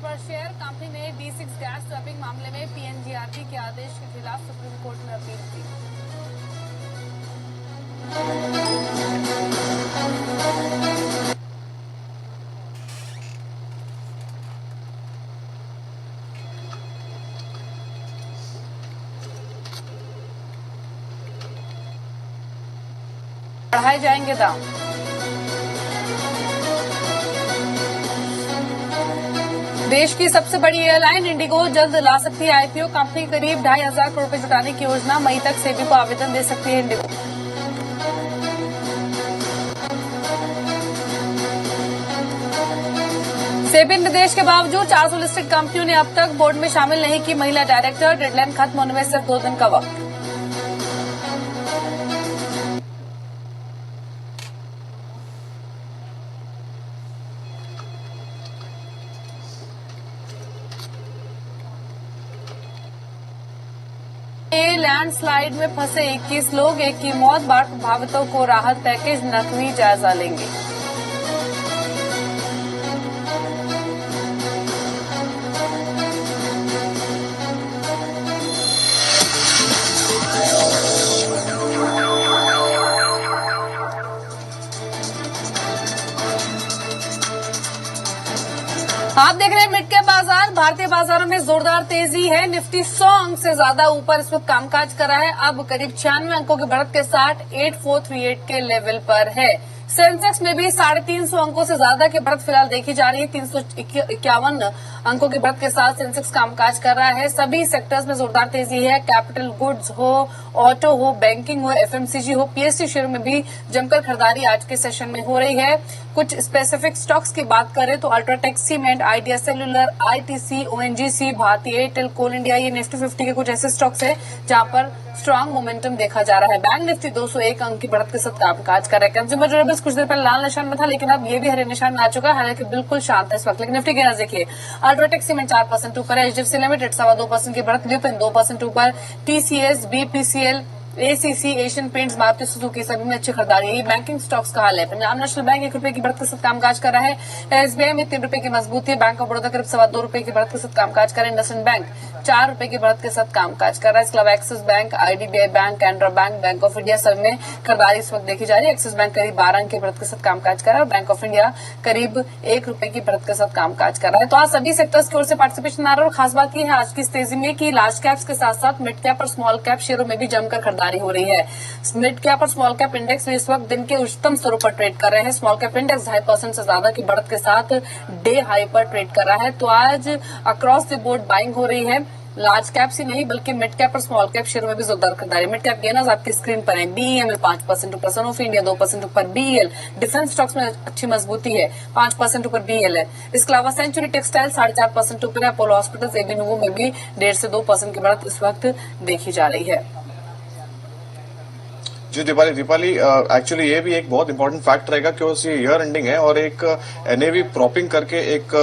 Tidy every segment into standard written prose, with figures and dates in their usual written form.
पर share. Company ने B6 gas swapping मामले में PNGRB के आदेश के खिलाफ सुप्रीम कोर्ट में अपील की। बढ़ाए जाएंगे दाम। देश की सबसे बड़ी एयरलाइन इंडिगो जल्द ला सकती है IPO। कंपनी करीब 2,500 करोड़ रुपए जुटाने की योजना। मई तक सेबी को आवेदन दे सकती है इंडिगो। सेबी निर्देश के बावजूद 400 लिस्टेड कंपनियों ने अब तक बोर्ड में शामिल नहीं की महिला डायरेक्टर। डेडलाइन खत्म होने में सिर्फ 2 दिन का वक्त। लैंडस्लाइड में फंसे 21 लोग, 1 की मौत। बाढ़ प्रभावितों को राहत पैकेज। नकवी जायजा लेंगे। आप देख रहे हैं मिड कैप बाजार। भारतीय बाजारों में जोरदार तेजी है। निफ्टी 100 अंक से ज्यादा ऊपर इस वक्त कामकाज कर रहा है। अब करीब 96 अंकों की बढ़त के साथ 8438 के लेवल पर है। सेंसेक्स में भी 350 अंकों से ज्यादा की बढ़त फिलहाल देखी जा रही है। 351 अंकों की बढ़त के साथ सेंसेक्स कामकाज कर रहा है। सभी सेक्टर्स में जोरदार तेजी है। कैपिटल गुड्स हो, ऑटो हो, बैंकिंग हो, FMCG हो, PSU शेयरों में भी जमकर खरीदारी आज के सेशन में हो रही है। कुछ स्पेसिफिक स्टॉक्स की बात करें तो UltraTech Cement, Idea Cellular, ITC, ONGC, Bharti Airtel, Coal India, ये निफ्टी 50 के कुछ ऐसे स्टॉक्स हैं जहां पर स्ट्रांग मोमेंटम देखा जा रहा है। बैंक निफ्टी 201 अंक की बढ़त के साथ कामकाज कर रहा है। कंज्यूमर ड्यूरेबल्स कुछ देर पहले लाल निशान में था, लेकिन अब ये भी हरे निशान में आ चुका है। हालांकि बिल्कुल शांत है इस वक्त। लेकिन निफ्टी के देखिए, अल्ट्राटेक सीमेंट 4% ऊपर है। HDFC लिमिटेड 2.25% की बढ़त। ल्यूपिन 2% ऊपर। TCS, BPCL, ACC, Asian paints, Maruti Suzuki सभी में अच्छी खरीदारी है। बैंकिंग स्टॉक्स का हाल है। पंजाब नेशनल बैंक 1 रुपए की बढ़त के साथ कामकाज कर रहा है। SBI में 3 रुपए की मजबूती है। बैंक ऑफ बड़ौदा करीब 2.25 रुपए की बढ़त के साथ कामकाज कर रहे हैं। इंडसइंड बैंक 4 रुपए की बढ़त के साथ कामकाज कर रहा है। इसके अलावा axis bank, IDBI bank, Canara bank, bank of India सब में खरीदारी इस वक्त देखी जा रही है। एक्सिस बैंक करीब 12 अंक की बढ़त के साथ कामकाज कर रहा है और बैंक ऑफ इंडिया करीब 1 रुपए की बढ़त के साथ कामकाज कर रहा है। तो आज सभी सेक्टर्स की ओर से पार्टिसिपेशन आ रहा है और खास बात यह है आज की इस तेजी में कि लार्ज कैप्स के साथ साथ मिड कैप और स्मॉल कैप शेयरों में भी जमकर खरीदारी हो रही है। मिड कैप और स्मॉल कैप इंडेक्स में इस वक्त दिन के उच्चतम स्तरों पर ट्रेड कर रहे हैं। स्मॉल कैप इंडेक्स 2.5% से ज्यादा की बढ़त के साथ डे हाई पर ट्रेड कर रहा है। तो आज अक्रॉस द बोर्ड बाइंग हो रही है। लार्ज कैप ही नहीं बल्कि मिड कैप और स्मॉल कैप शेयरों में भी जोरदार खरीदारी। मिड कैप गेनर्स आपकी स्क्रीन पर है। BEML 5% ऊपर, सनोफी इंडिया 2% ऊपर, BEL डिफेंस स्टॉक्स में अच्छी मजबूती है, 5% ऊपर BEL है। इसके अलावा सेंचुरी टेक्सटाइल 4.5% ऊपर है। अपोलो हॉस्पिटल्स, AB नोवो में भी 1.5 से 2% की बढ़त इस वक्त देखी जा रही है। जी दीपाली एक्चुअली ये भी एक बहुत इंपॉर्टेंट फैक्ट रहेगा क्योंकि ये ईयर एंडिंग है और एक NAV प्रॉपिंग करके एक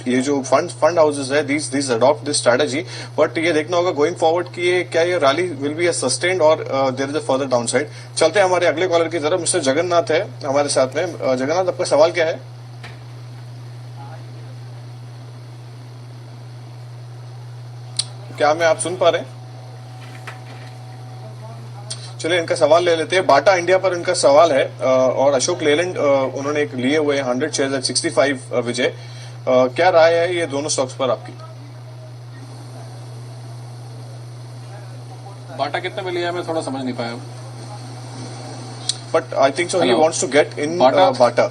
ये जो फंड हाउसेस है these adopt this strategy. But ये देखना होगा गोइंग फॉरवर्ड कि ये क्या ये रैली विल बी सस्टेन्ड और there is a further downside. चलते हैं हमारे अगले कॉलर की तरफ। मिस्टर जगन्नाथ है हमारे साथ में। जगन्नाथ, आपका सवाल क्या है? क्या हमें आप सुन पा रहे हैं? चलिए इनका सवाल ले लेते हैं। बाटा इंडिया पर इनका सवाल है और अशोक लेलैंड उन्होंने एक लिए हुए 100 शेयर्स एट 65 विजय। क्या राय है ये दोनों स्टॉक्स पर आपकी? बाटा कितने में लिया है मैं थोड़ा समझ नहीं पाया। But I think so he wants to get in Bata.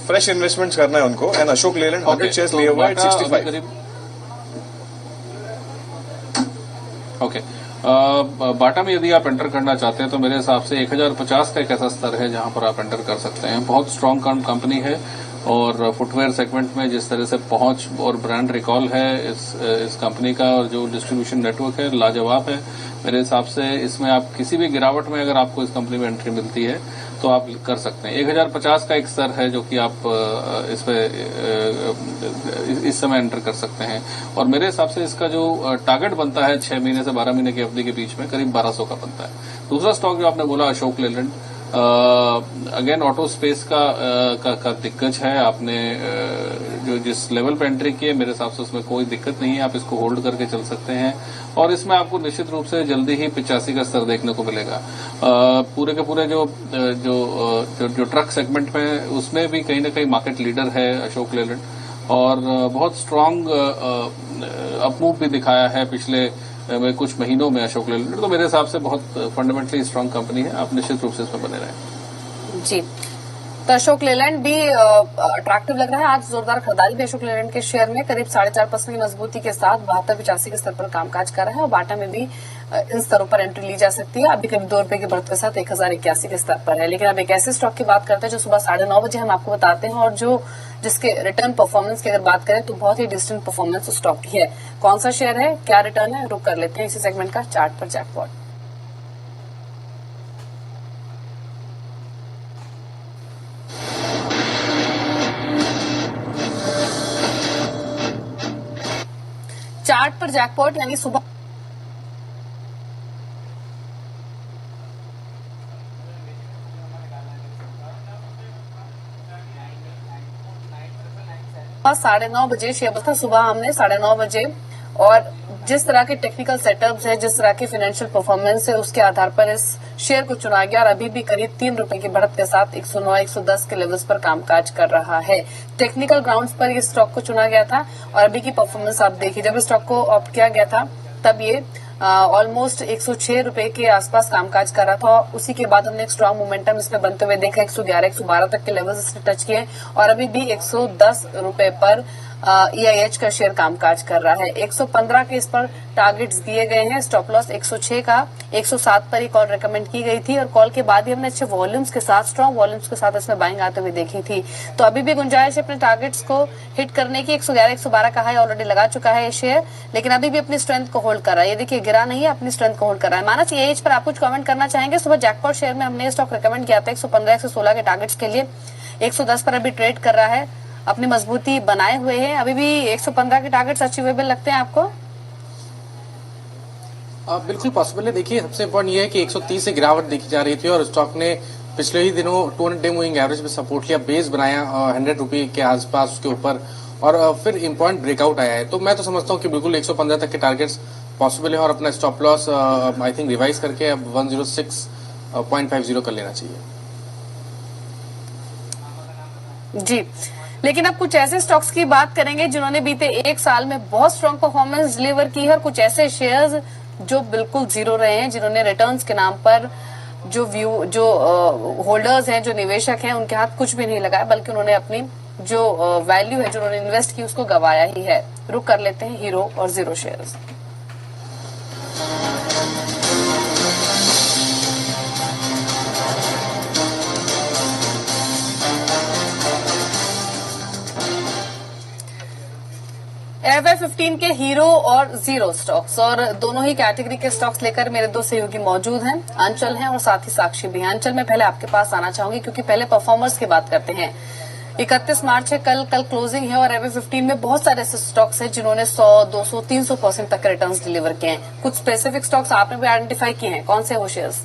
Fresh investments करना है उनको। एंड अशोक लेलैंड 100 शेयर्स लिए हुए एट 65। ओके, बाटा में यदि आप एंटर करना चाहते हैं तो मेरे हिसाब से 1050 का एक ऐसा स्तर है जहां पर आप एंटर कर सकते हैं। बहुत स्ट्रांग कंपनी है और फुटवेयर सेगमेंट में जिस तरह से पहुंच और ब्रांड रिकॉल है इस कंपनी का और जो डिस्ट्रीब्यूशन नेटवर्क है लाजवाब है। मेरे हिसाब से इसमें आप किसी भी गिरावट में अगर आपको इस कंपनी में एंट्री मिलती है तो आप कर सकते हैं। 1050 का एक स्तर है जो कि आप इस समय एंटर कर सकते हैं और मेरे हिसाब से इसका जो टारगेट बनता है 6 महीने से 12 महीने की अवधि के बीच में करीब 1200 का बनता है। दूसरा स्टॉक जो आपने बोला Ashok Leyland, again auto space का दिग्गज है। आपने जो जिस लेवल पे एंट्री की है मेरे हिसाब से उसमें कोई दिक्कत नहीं है, आप इसको होल्ड करके चल सकते हैं और इसमें आपको निश्चित रूप से जल्दी ही 85 का स्तर देखने को मिलेगा। पूरे के पूरे जो ट्रक सेगमेंट में उसमें भी कहीं ना कहीं मार्केट लीडर है अशोक लेलैंड और बहुत स्ट्रांग अपमूव भी दिखाया है पिछले कुछ महीनों में अशोक लेलैंड। तो मेरे हिसाब से बहुत फंडामेंटली स्ट्रांग कंपनी है, आप निश्चित रूप से इसमें बने रहें। जी, तो अशोक लेलैंड भी अट्रैक्टिव लग रहा है। आज जोरदार खरीदारी भी अशोक लेलैंड के शेयर में करीब 4.5% की मजबूती के साथ 72-85 के स्तर पर कामकाज कर रहा है और बाटा में भी इन स्तरों पर एंट्री ली जा सकती है। अभी करीब 2 रुपए की बढ़त के साथ 1081 के स्तर पर है। लेकिन अब एक ऐसे स्टॉक की बात करते हैं जो सुबह 9:30 बजे हम आपको बताते हैं और जिसके रिटर्न परफॉर्मेंस की अगर बात करें तो बहुत ही डिस्टेंट परफॉर्मेंस उस स्टॉक की है। कौन सा शेयर है, क्या रिटर्न है, रुक कर लेते हैं इसी सेगमेंट का चार्ट पर जैकपॉट। चार्ट पर जैकपॉट यानी सुबह साढ़े 9 बजे शेयर था। सुबह हमने 9:30 बजे और जिस तरह के टेक्निकल सेटअप्स है, जिस तरह की फाइनेंशियल परफॉर्मेंस है, उसके आधार पर इस शेयर को चुना गया और अभी भी करीब 3 रुपए की बढ़त के साथ 109-110 के लेवल्स पर कामकाज कर रहा है। टेक्निकल ग्राउंड्स पर इस स्टॉक को चुना गया था और अभी की परफॉर्मेंस आप देखिए, जब इस स्टॉक को ऑप्ट किया गया था तब ये ऑलमोस्ट 106 रुपए के आसपास कामकाज कर रहा था और उसी के बाद हमने एक स्ट्रॉन्ग मोमेंटम इसमें बनते हुए देखा। 111-112 तक के लेवल्स इसने टच किए और अभी भी 110 रुपए पर EIH का शेयर कामकाज कर रहा है। 115 के इस पर टारगेट्स दिए गए हैं। स्टॉप लॉस 106 का 107 पर ही कॉल रेकमेंड की गई थी और कॉल के बाद ही हमने अच्छे वॉल्यूम्स के साथ, स्ट्रॉन्ग वॉल्यूम्स के साथ इसमें बाइंग आते हुए देखी थी। तो अभी भी गुंजाइश है अपने टारगेट्स को हिट करने की। 111-112 का हाई ऑलरेडी लगा चुका है ये शेयर, लेकिन अभी भी अपनी स्ट्रेंथ को होल्ड कर रहा है। ये देखिए, गिरा नहीं है, अपनी स्ट्रेंथ को होल्ड कर रहा है। मानस EIH पर आप कुछ कमेंट करना चाहेंगे? सुबह जैकपॉट शेयर में हमने स्टॉक रिकमेंड किया था 115-116 के टारगेट्स के लिए। 110 पर अभी ट्रेड कर रहा है, अपनी मजबूती बनाए हुए है। अभी भी 115 के टारगेट्स अचीवेबल लगते हैं आपको? बिल्कुल पॉसिबल है। देखिए, सबसे इम्पोर्टेंट ये है कि 130 से गिरावट देखी जा रही थी और स्टॉक ने पिछले ही दिनों 200 डे मूविंग एवरेज पे सपोर्ट लिया, बेस बनाया 100 रुपये के आसपास उसके ऊपर और फिर इम्पोर्टेंट ब्रेकआउट आया है। तो मैं तो समझता हूँ कि बिल्कुल 115 तक के टारगेट्स पॉसिबल है और अपना stop loss I think revise करके अब 106.50 कर लेना चाहिए। जी, लेकिन अब कुछ ऐसे स्टॉक्स की बात करेंगे जिन्होंने बीते 1 साल में बहुत स्ट्रॉन्ग परफॉर्मेंस डिलीवर की है और कुछ ऐसे शेयर्स जो बिल्कुल जीरो रहे हैं, जिन्होंने रिटर्न्स के नाम पर जो होल्डर्स हैं, जो निवेशक हैं, उनके हाथ कुछ भी नहीं लगाया, बल्कि उन्होंने अपनी जो वैल्यू है, जो उन्होंने इन्वेस्ट की, उसको गवाया ही है। रुक कर लेते हैं हीरो और जीरो शेयर्स। एयरवे 15 के हीरो और जीरो स्टॉक्स और दोनों ही कैटेगरी के स्टॉक्स लेकर मेरे 2 सहयोगी मौजूद हैं, अंचल हैं और साथ ही साक्षी भी हैं। अंचल, में पहले आपके पास आना चाहूंगी क्योंकि पहले परफॉर्मर्स की बात करते हैं। 31 मार्च है, कल क्लोजिंग है और एयरवे 15 में बहुत सारे ऐसे स्टॉक्स हैं जिन्होंने 100, 200, 300% तक के रिटर्न्स डिलीवर किए हैं। कुछ स्पेसिफिक स्टॉक्स आपने भी आइडेंटिफाई किए हैं, कौन से वो शेयर्स?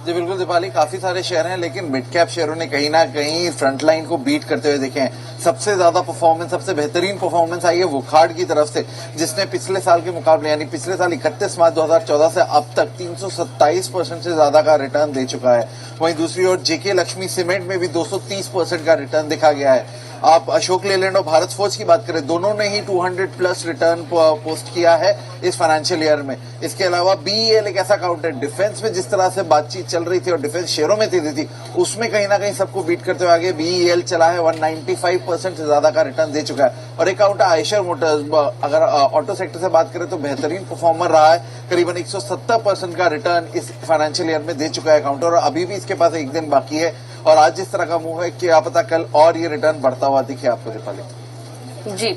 जी बिल्कुल दीपाली, काफी सारे शेयर हैं लेकिन मिड कैप शेयरों ने कहीं ना कहीं फ्रंट लाइन को बीट करते हुए देखे हैं। सबसे ज्यादा परफॉर्मेंस, सबसे बेहतरीन परफॉर्मेंस आई है वोखार्ड की तरफ से, जिसने पिछले साल के मुकाबले यानी पिछले साल 31 मार्च 2014 से अब तक 327% से ज्यादा का रिटर्न दे चुका है। वहीं दूसरी ओर जेके लक्ष्मी सीमेंट में भी 230% का रिटर्न देखा गया है। आप अशोक लेलैंड और भारत फोर्ज की बात करें, दोनों ने ही 200+ रिटर्न पोस्ट किया है इस फाइनेंशियल ईयर में। इसके अलावा BEL एक ऐसा काउंटर, डिफेंस में जिस तरह से बातचीत चल रही थी और डिफेंस शेयरों में तेजी थी, उसमें कहीं ना कहीं सबको बीट करते हुए आगे BEL चला है। 195% से ज्यादा का रिटर्न दे चुका है। और एक काउंटर आयशर मोटर्स, अगर ऑटो सेक्टर से बात करें तो बेहतरीन परफॉर्मर रहा है, करीबन 170% का रिटर्न इस फाइनेंशियल ईयर में दे चुका है काउंटर और अभी भी इसके पास एक दिन बाकी है। और आज जिस तरह का मूव है कि आप पता कल और ये रिटर्न बढ़ता हुआ दिखे आपको दीपाली। जी,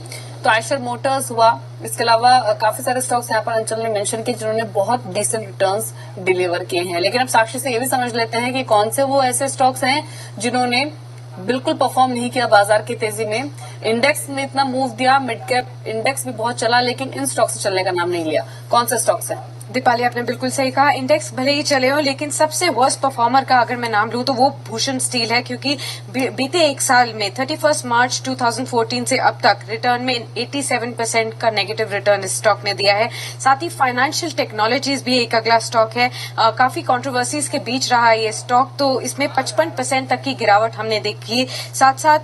तो आयशर मोटर्स हुआ, इसके अलावा काफी सारे स्टॉक्स यहाँ पर अंचल ने मेंशन किए जिन्होंने बहुत डिसेंट रिटर्न्स डिलीवर किए हैं। लेकिन अब साक्षी से ये भी समझ लेते हैं कि कौन से वो ऐसे स्टॉक्स हैं जिन्होंने बिल्कुल परफॉर्म नहीं किया बाजार की तेजी में। इंडेक्स में इतना मूव दिया, मिड कैप इंडेक्स भी बहुत चला, लेकिन इन स्टॉक्स से चलने का नाम नहीं लिया। कौन से स्टॉक्स हैं? दीपाली, आपने बिल्कुल सही कहा। इंडेक्स भले ही चले हो, लेकिन सबसे वर्स्ट परफॉर्मर का अगर मैं नाम लूं तो वो भूषण स्टील है, क्योंकि बीते एक साल में 31 मार्च 2014 से अब तक रिटर्न में 87% का नेगेटिव रिटर्न इस स्टॉक ने दिया है। साथ ही फाइनेंशियल टेक्नोलॉजीज भी एक अगला स्टॉक है। काफी कंट्रोवर्सीज के बीच रहा है ये स्टॉक, तो इसमें 55% तक की गिरावट हमने देखी। साथ साथ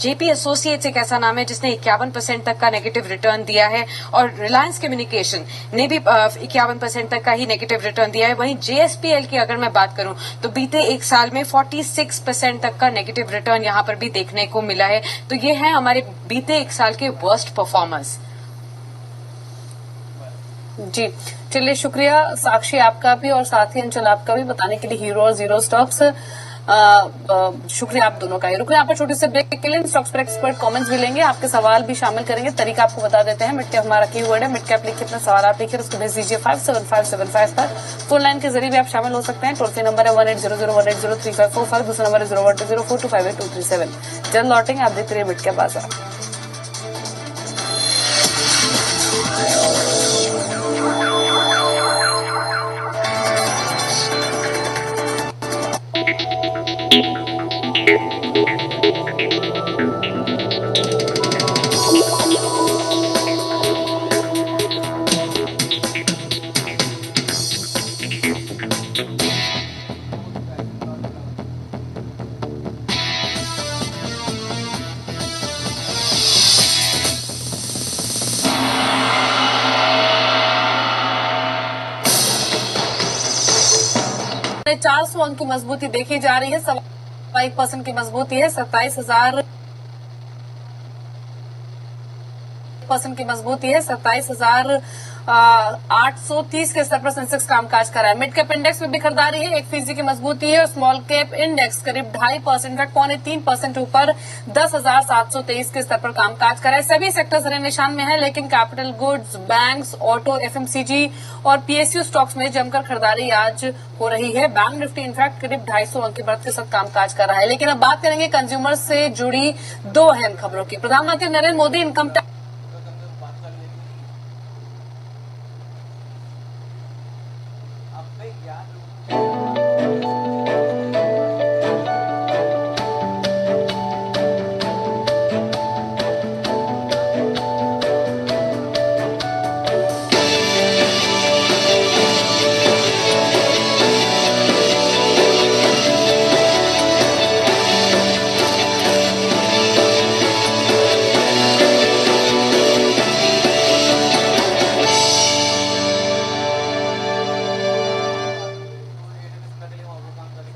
जेपी एसोसिएट्स एक ऐसा नाम है जिसने 51% तक का नेगेटिव रिटर्न दिया है, और रिलायंस कम्युनिकेशन ने भी 51% तक का ही नेगेटिव रिटर्न दिया है। वहीं जेएसपीएल की अगर मैं बात करूं तो बीते एक साल में 46% तक का नेगेटिव रिटर्न यहां पर भी देखने को मिला है। तो ये है हमारे बीते एक साल के वर्स्ट परफॉर्मर्स। जी, चलिए शुक्रिया साक्षी आपका भी और साथ ही अंचल आपका भी बताने के लिए हीरो और जीरो स्टॉक्स। शुक्रिया आप दोनों का। रुको यहाँ पर छोटे से ब्रेक के लिए स्टॉक्स पर एक्सपर्ट कमेंट्स भी लेंगे, आपके सवाल भी शामिल करेंगे। तरीका आपको बता देते हैं। मिड कैप हमारा कीवर्ड है, मिड कैप लिखिए अपना सवाल आप लिखिए, उसको भेज दीजिए 57575 पर। फोन लाइन के जरिए भी आप शामिल हो सकते हैं। टोल फ्री नंबर है 180018034545, दूसरा नंबर है 01204258237। जल्द लौटेंगे, आप देखते रहिए मिड कैप बाजार। में 400 अंक की मजबूती देखी जा रही है। 1% की मजबूती है। 27,000% की मजबूती है। 27,830 के स्तर पर सेंसेक्स कामकाज कर रहा है। मिड कैप इंडेक्स में भी खरीदारी है, 1% की मजबूती है। और स्मॉल कैप इंडेक्स करीब 2.5% 3% ऊपर 10,723 के स्तर पर कामकाज कर रहा है। सभी सेक्टर्स हरे निशान में है, लेकिन capital goods, banks, auto, FMCG और पीएसयू स्टॉक्स में जमकर खरीदारी आज हो रही है। बैंक निफ्टी इनफैक्ट करीब 250 अंक की बढ़त के साथ कामकाज कर रहा है। लेकिन अब बात करेंगे कंज्यूमर से जुड़ी दो अहम खबरों की। प्रधानमंत्री नरेंद्र मोदी इनकम टैक्स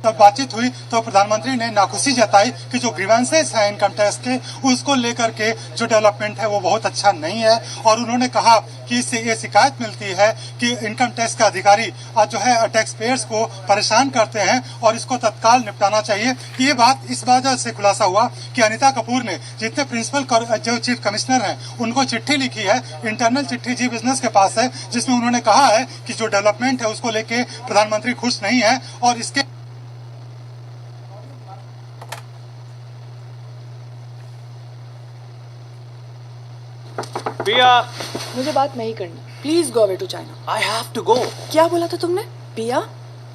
तब बातचीत हुई तो प्रधानमंत्री ने नाखुशी जताई कि जो ग्रीवेंसेस हैं इनकम टैक्स के, उसको लेकर के जो डेवलपमेंट है वो बहुत अच्छा नहीं है। और उन्होंने कहा कि इससे ये शिकायत मिलती है कि इनकम टैक्स का अधिकारी आज जो है टैक्स पेयर्स को परेशान करते हैं और इसको तत्काल निपटाना चाहिए। ये बात इस वजह से खुलासा हुआ कि अनिता कपूर ने जितने प्रिंसिपल जो चीफ कमिश्नर हैं उनको चिट्ठी लिखी है, इंटरनल चिट्ठी जी बिजनेस के पास है, जिसमें उन्होंने कहा है कि जो डेवलपमेंट है उसको लेके प्रधानमंत्री खुश नहीं है। और इसके पिया, मुझे बात नहीं करनी। Please go away to China. I have to go. क्या बोला था तुमने? पिया,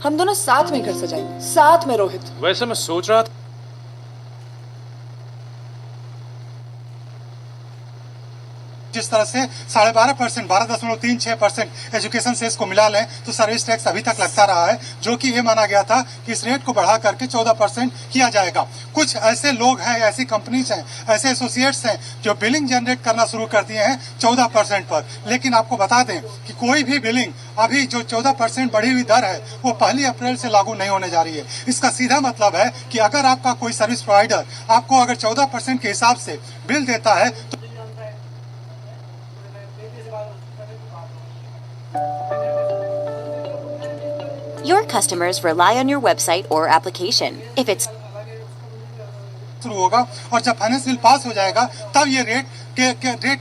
हम दोनों साथ में घर सजाएंगे, साथ में रोहित। वैसे मैं सोच रहा था जिस तरह से 12.5% 12.36% एजुकेशन सेस को मिला लें तो सर्विस टैक्स अभी तक लगता रहा है, जो कि ये माना गया था कि इस रेट को बढ़ा करके 14% किया जाएगा। कुछ ऐसे लोग हैं, ऐसी कंपनीज हैं, ऐसे एसोसिएट्स हैं जो बिलिंग जनरेट करना शुरू कर दिए हैं 14% पर। लेकिन आपको बता दें कि कोई भी बिलिंग अभी जो 14% बढ़ी हुई दर है वो 1 अप्रैल से लागू नहीं होने जा रही है। इसका सीधा मतलब है कि अगर आपका कोई सर्विस प्रोवाइडर आपको अगर 14% के हिसाब से बिल देता है तो Your customers rely on your website or application. If it's शुरू होगा और जब फाइनेंस बिल पास हो जाएगा तब ये रेट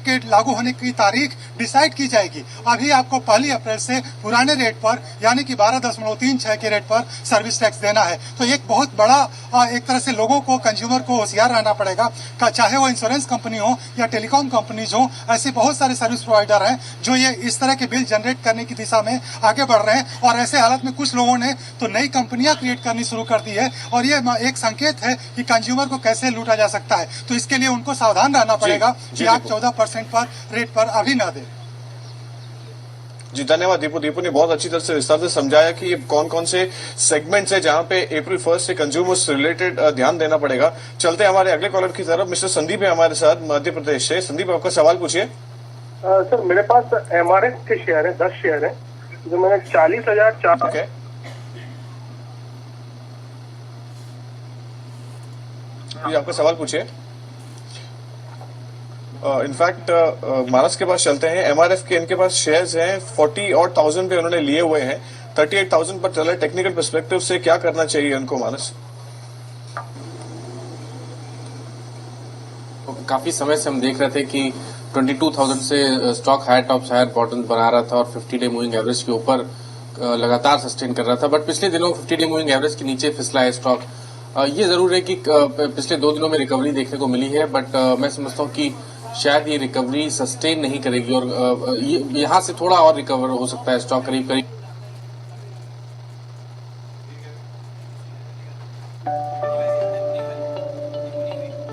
के लागू होने की तारीख डिसाइड की जाएगी। अभी आपको 1 अप्रैल से पुराने रेट पर यानी कि 12.36 के रेट पर सर्विस टैक्स देना है। तो एक बहुत बड़ा एक तरह से लोगों को, कंज्यूमर को होशियार रहना पड़ेगा, चाहे वो इंश्योरेंस कंपनी हो या टेलीकॉम कंपनीज हो। ऐसे बहुत सारे सर्विस प्रोवाइडर हैं जो ये इस तरह के बिल जनरेट करने की दिशा में आगे बढ़ रहे हैं, और ऐसे हालत में कुछ लोगों ने तो नई कंपनियां क्रिएट करनी शुरू कर दी है, और ये एक संकेत है कि कंज्यूमर को कैसे लूटा जा सकता है। तो इसके लिए उनको सावधान रहना पड़ेगा कि आप 14% पर रेट पर अभी ना दें। जी धन्यवाद दीपू। दीपू ने बहुत अच्छी तरह से विस्तार से समझाया कि कौन कौन से सेगमेंट्स है जहां पे अप्रैल 1 से कंज्यूमर्स रिलेटेड ध्यान देना पड़ेगा। चलते हैं हमारे अगले कॉलर की तरफ। मिस्टर संदीप है हमारे साथ मध्य प्रदेश से। संदीप, आपका सवाल पूछिए। सर, मेरे पास MRF के शेयर है, 10 शेयर है, जो मैंने 40,004। ओके, आपका सवाल पूछिए। इनफैक्ट मानस के पास चलते हैं। MRF के इनके पास शेयर्स हैं 40,000 पे उन्होंने लिए हुए हैं, 38,000 पर चल रहा है। टेक्निकल पर्सपेक्टिव से क्या करना चाहिए उनको मानस? काफी समय से हम देख रहे थे कि 22,000 से stock higher tops higher bottoms बना रहा था और 50 डे मूविंग एवरेज के ऊपर लगातार सस्टेन कर रहा था, बट पिछले दिनों 50 डे मूविंग एवरेज के नीचे फिसला है स्टॉक। ये जरूर है कि पिछले 2 दिनों में रिकवरी देखने को मिली है, बट मैं समझता हूँ कि शायद ये रिकवरी सस्टेन नहीं करेगी और यहाँ से थोड़ा और रिकवर हो सकता है स्टॉक करीब करीब।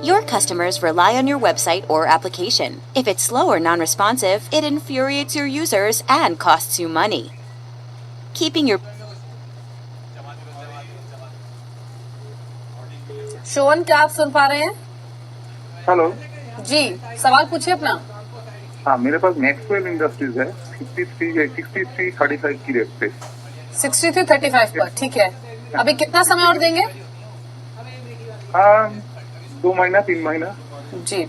Your customers rely on your website or application. If it's slow or non-responsive, it infuriates your users and costs you money. Keeping your Sovan, क्या आप सुन पा रहे हैं? हेलो जी, सवाल पूछिए अपना। हाँ, मेरे पास मैक्सवेल इंडस्ट्रीज है 63.35 की रेट पे। 63.35 पर, ठीक है। अभी कितना समय और देंगे? 2 महीना 3 महीना। जी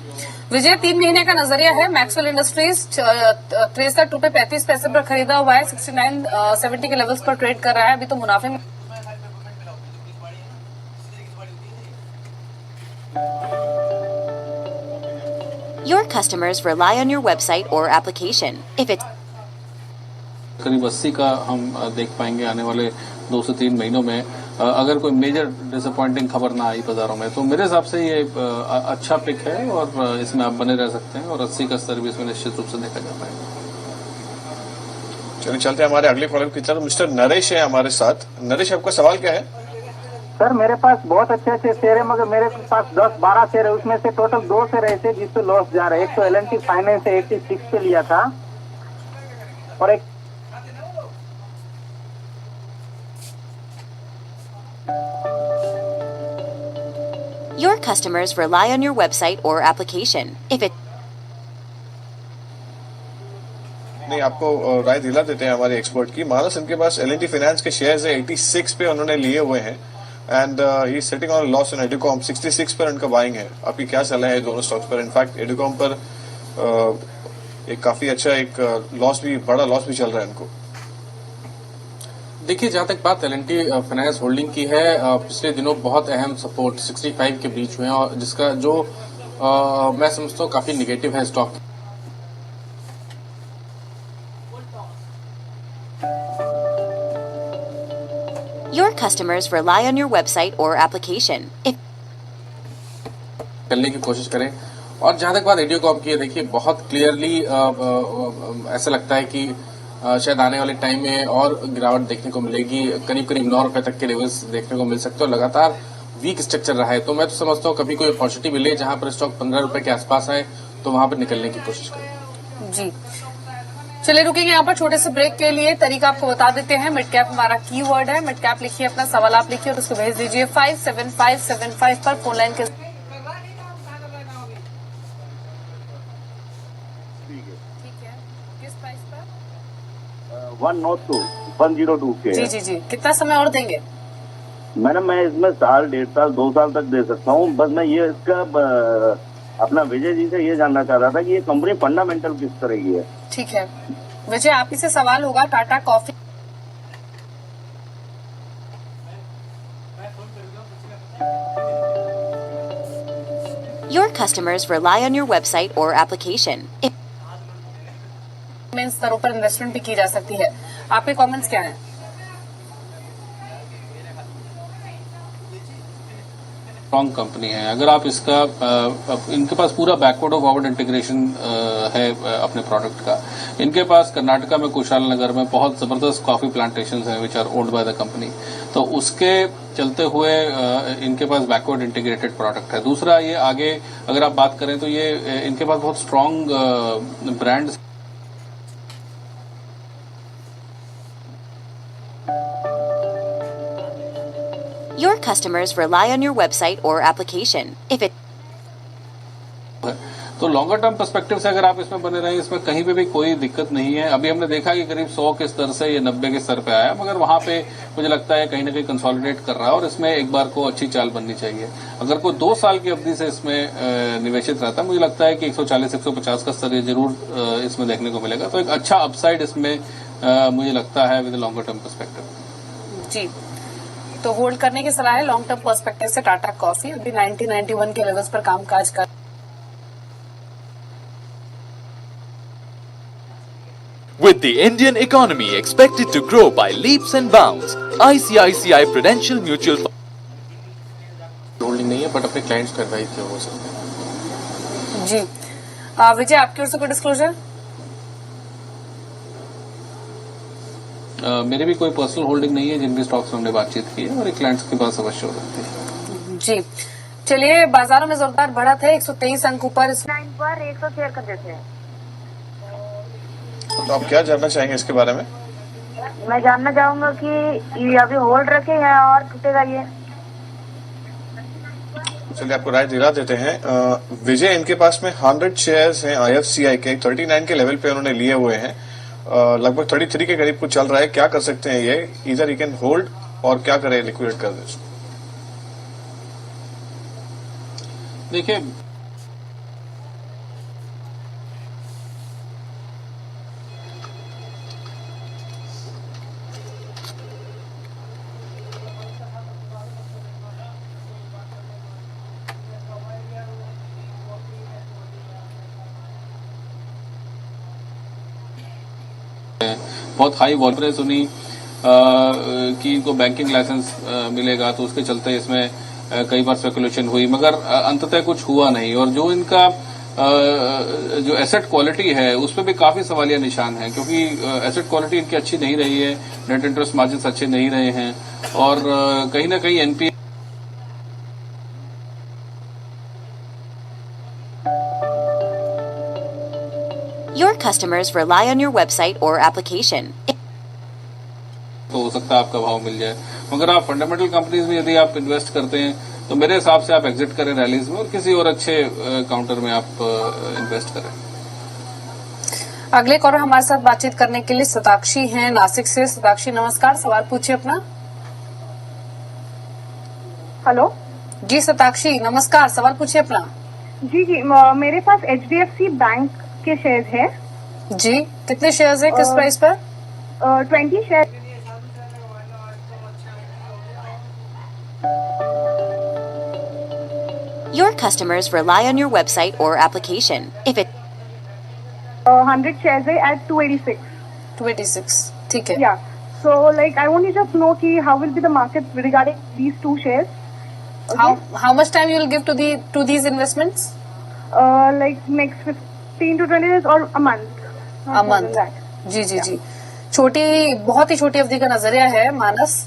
विजय, 3 महीने का नजरिया है। मैक्सवेल इंडस्ट्रीज 63 पे 35 पैसे पर खरीदा हुआ है, 69.70 के लेवल्स पर ट्रेड कर रहा है। अभी तो मुनाफे में। Your customers rely on your website or application. If it's करीब 80 का हम देख पाएंगे आने वाले 2 से 3 महीनों में, अगर कोई मेजर डिसअपॉइंटिंग खबर ना आई बाजारों में। तो मेरे हिसाब से ये अच्छा पिक है और इसमें आप बने रह सकते हैं और 80 का स्तर भी इसमें निश्चित रूप से देखा जा पाएगा। चलिए चलते हैं हमारे अगले कॉलर की तरफ। मिस्टर नरेश है हमारे साथ। नरेश, आपका सवाल क्या है? सर, मेरे पास बहुत अच्छे अच्छे शेयर है, मगर मेरे पास 10-12 शेयर है, उसमें से टोटल 2 शेयर ऐसे जिससे लॉस जा रहा है। एक तो L&T फाइनेंस से 86 पे लिया था और एक your customers rely on your website or application. If it नहीं, आपको राय दिला देते हैं हमारे एक्सपर्ट की। मानस, इनके पास L&T फाइनेंस के शेयर्स है 86 पे उन्होंने लिए हुए हैं and he setting on loss in Educomp. 66 पर उनका बाइंग है। आपकी क्या सलाह है दोनों स्टॉक्स पर? इनफैक्ट एडुकॉम पर एक काफी अच्छा एक बड़ा लॉस भी चल रहा है इनको। देखिए, जहां तक बात L&T फाइनेंस होल्डिंग की है, पिछले दिनों बहुत अहम सपोर्ट 65 के बीच हुए हैं और जिसका जो मैं समझता हूँ काफी निगेटिव है stock. your customers rely on your website or application. If करने की कोशिश करें। और जहां तक बात एडियोकॉम की है, देखिए बहुत क्लियरली ऐसा लगता है कि शायद आने वाले टाइम में और गिरावट देखने को मिलेगी। करीब करीब 9 रुपए तक के लेवल्स देखने को मिल सकते हैं और लगातार वीक स्ट्रक्चर रहा है। तो मैं तो समझता हूँ कभी कोई अपॉर्चुनिटी मिले जहां पर स्टॉक 15 रुपए के आसपास आए तो वहां पर निकलने की कोशिश करें। जी चलिए, रुकेंगे यहाँ पर छोटे से ब्रेक के लिए। तरीका आपको बता देते हैं। मिड कैप हमारा कीवर्ड है। मिड कैप लिखिए, अपना सवाल आप लिखिए और उसको भेज दीजिए 57575 पर। फोन लाइन के ठीक है, किस प्राइस पर? 102 के। जी जी जी, कितना समय और देंगे? मैडम, मैं इसमें 1.5 साल 2 साल तक दे सकता हूँ। बस मैं ये इसका अपना विजय जी से ये जानना चाह रहा था कि ये कंपनी फंडामेंटल किस तरह की है। ठीक है विजय, आप ही से सवाल होगा। Tata coffee your customers rely on your website or application. If में इन स्तरों पर इन्वेस्टमेंट भी की जा सकती है। आपके कमेंट्स क्या हैं? स्ट्रॉन्ग कंपनी है। अगर आप इसका इनके पास पूरा बैकवर्ड और फॉरवर्ड इंटीग्रेशन है अपने प्रोडक्ट का। इनके पास कर्नाटका में कुशाल नगर में बहुत जबरदस्त कॉफी प्लांटेशन हैं which are owned by the company. तो उसके चलते हुए इनके पास बैकवर्ड इंटीग्रेटेड प्रोडक्ट है। दूसरा, ये आगे अगर आप बात करें तो ये इनके पास बहुत strong brands Your customers rely on your website or application. If it तो लॉन्गर टर्म पर्सपेक्टिव से अगर आप इसमें बने रहें, इसमें कहीं पे भी कोई दिक्कत नहीं है। अभी हमने देखा कि करीब 100 के स्तर से ये 90 के स्तर पे आया, मगर वहां पे मुझे लगता है कहीं ना कहीं कंसोलिडेट कर रहा है और इसमें एक बार को अच्छी चाल बननी चाहिए। अगर कोई 2 साल की अवधि से इसमें निवेशित रहता है, मुझे लगता है कि 140-150 का स्तर ये जरूर इसमें देखने को मिलेगा। तो एक अच्छा अपसाइड इसमें मुझे लगता है विद लॉन्गर टर्म पर्सपेक्टिव। जी, तो होल्ड करने की सलाह है लॉन्ग टर्म पर्सपेक्टिव से टाटा कॉफी। अभी 90-91 के लेवल्स पर कामकाज कर With the Indian economy expected to grow by leaps and bounds, ICICI Prudential Mutual Fund holding नहीं है, बट अपने क्लाइंट्स को एडवाइस किया हो सकता है। जी। विजय, आपकी ओर से कोई डिस्क्लोजर? मेरे भी कोई पर्सनल होल्डिंग नहीं है। जिन भी स्टॉक्स में हमने बातचीत की है और एक क्लाइंट्स के पास अवश्य हो सकती है। जी, चलिए, बाजारों में जोरदार बढ़त है। 123 अंक ऊपर इस लाइन पर 100 शेयर कर देते हैं। तो आप क्या जानना चाहेंगे इसके बारे में? मैं जानना चाहूंगा कि ये अभी होल्ड रखे हैं और टूटेगा ये। चलिए, आपको राय दिला देते हैं। विजय, इनके पास में 100 शेयर्स हैं IFCI के। 39 के लेवल पे उन्होंने लिए हुए हैं। लगभग 33 के करीब कुछ चल रहा है। क्या कर सकते हैं ये? इधर यू कैन होल्ड और क्या करें, लिक्विडेट कर दें। देखिए, बहुत हाई वॉल्यूम सुनी कि इनको बैंकिंग लाइसेंस मिलेगा, तो उसके चलते इसमें कई बार स्पेकुलेशन हुई, मगर अंततः कुछ हुआ नहीं। और जो इनका जो एसेट क्वालिटी है उस पर भी काफी सवालिया निशान है, क्योंकि एसेट क्वालिटी इनकी अच्छी नहीं रही है। नेट इंटरेस्ट मार्जिन अच्छे नहीं रहे हैं और कहीं ना कहीं NPA your customers rely on your website or application. तो हो सकता है आपका भाव मिल जाए, मगर आप फंडामेंटल कंपनीज में यदि आप इन्वेस्ट करते हैं तो मेरे हिसाब से आप एग्जिट करें रैलीज में और किसी और अच्छे काउंटर में आप इन्वेस्ट करें। अगले कॉलर हमारे साथ बातचीत करने के लिए सताक्षी हैं नासिक से। सताक्षी, नमस्कार, सवाल पूछिए अपना। हेलो जी सताक्षी, नमस्कार, सवाल पूछिए अपना। जी, मेरे पास HDFC बैंक के शेयर्स है। जी, कितने शेयर्स है, किस प्राइस पर? 20 share. Your customers rely on your website or application. If it 100 shares है at 286. 286, ठीक है। Yeah. So like I want to just know कि how will be the market regarding these 2 shares? Okay. How much time you will give to these investments? Like next 15 to 20 days or a month. A month. जी जी जी, छोटी, बहुत ही छोटी अवधि का नजरिया है मानस।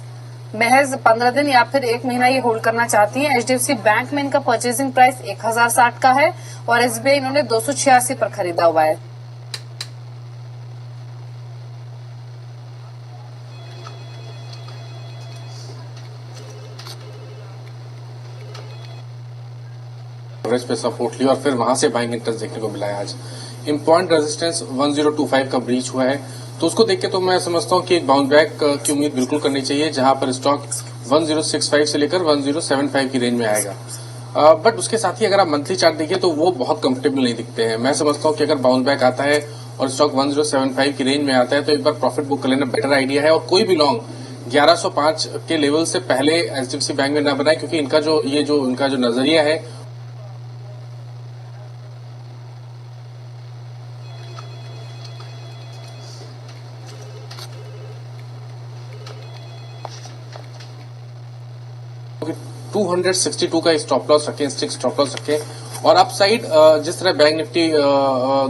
महज 15 दिन या फिर 1 महीना ये होल्ड करना चाहती है। HDFC बैंक में इनका परचेजिंग प्राइस 1060 का है और SBI इन्होंने 286 पर खरीदा हुआ है। एवरेज पे सपोर्ट लिया और फिर वहां से बाइंग इंटरेस्ट देखने को मिला है। आज इम्पॉर्टेंट रेजिस्टेंस 1025 का ब्रीच हुआ है, तो उसको देख के तो मैं समझता हूँ कि एक बाउंस बैक की उम्मीद बिल्कुल करनी चाहिए, जहां पर स्टॉक 1065 से लेकर 1075 की रेंज में आएगा। बट उसके साथ ही अगर आप मंथली चार्ट देखिए तो वो बहुत कंफर्टेबल नहीं दिखते हैं। मैं समझता हूँ कि अगर बाउंस बैक आता है और स्टॉक 1075 की रेंज में आता है तो एक बार प्रॉफिट बुक कर लेना बेटर आइडिया है। और कोई भी लॉन्ग 1105 के लेवल से पहले HDFC बैंक में ना बनाए, क्योंकि इनका जो नजरिया है 262 का स्टॉप लॉस रखें, स्टिक स्टॉप लॉस रखें। और अपसाइड जिस तरह बैंक निफ्टी